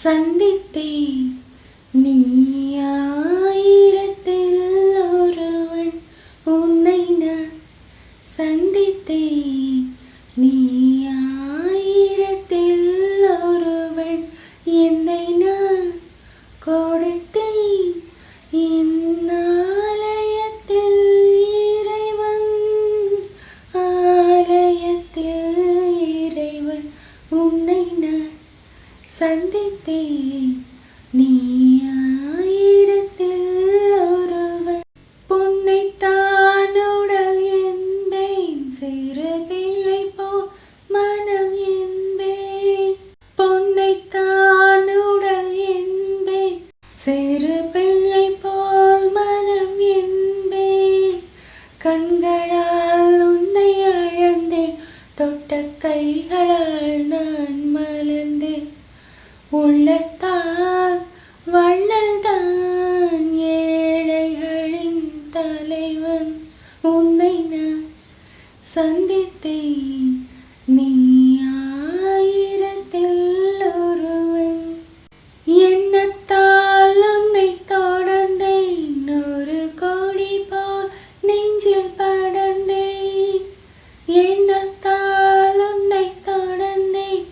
சந்தித்தேன் நீ ஆயிரத்தில் ஒருவன் உன்னை நான் சந்தித்தேன் நீ ஆயிரத்தில் ஒருவன் என்னை நான் கொடுத்தேன் இந்நாலயத்தில் இறைவன் ஆலயத்தில் இறைவன் உன்னை நான் சந்தித்தேன் நீ ஆயிரத்தில் ஒருவன் பொன்னைத்தான் உடல் என்பேன் சிறு பிள்ளை போ மனம் என்பேன் பொன்னைத்தான் உடல் என்பேன் சிறு பிள்ளை போல் மனம் என்பேன் கண்களால் உன்னை அழந்தேன் தொட்ட கைகளால் நான் மலர்ந்தேன் உள்ளத்தால் வள்ளல் தான் ஏழைகளின் தலைவன் உன்னை நான் சந்தித்தேன் நீ ஆயிரத்தில் ஒருவன் எண்ணத்தால் உன்னை தொடர்ந்தேன் ஒரு கோடி போல் நெஞ்சில் படர்ந்தேன் எண்ணத்தால் உன்னை தொடர்ந்தேன்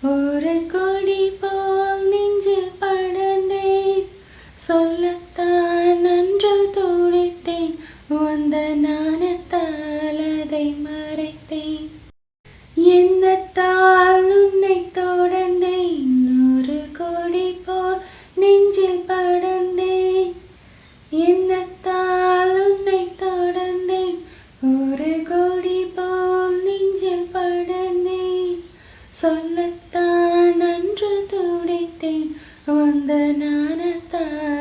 ஒரு கோடி போல் நெஞ்சில் படர்ந்தேன் சொல்லத்தான் அன்று துடித்தேன் வந்த நாணத்தால் அதை மறைத்தேன் எண்ணத்தால் உன்னை தொடர்ந்தேன் ஒரு கோடி போல் நெஞ்சில் படர்ந்தேன் எண்ணத்தால் உன்னை தொடர்ந்தேன் ஒரு கோடி போல் நெஞ்சில் படர்ந்தேன் சொல்லத்தான் அன்று துடித்தேன் வந்த நாணத்தால்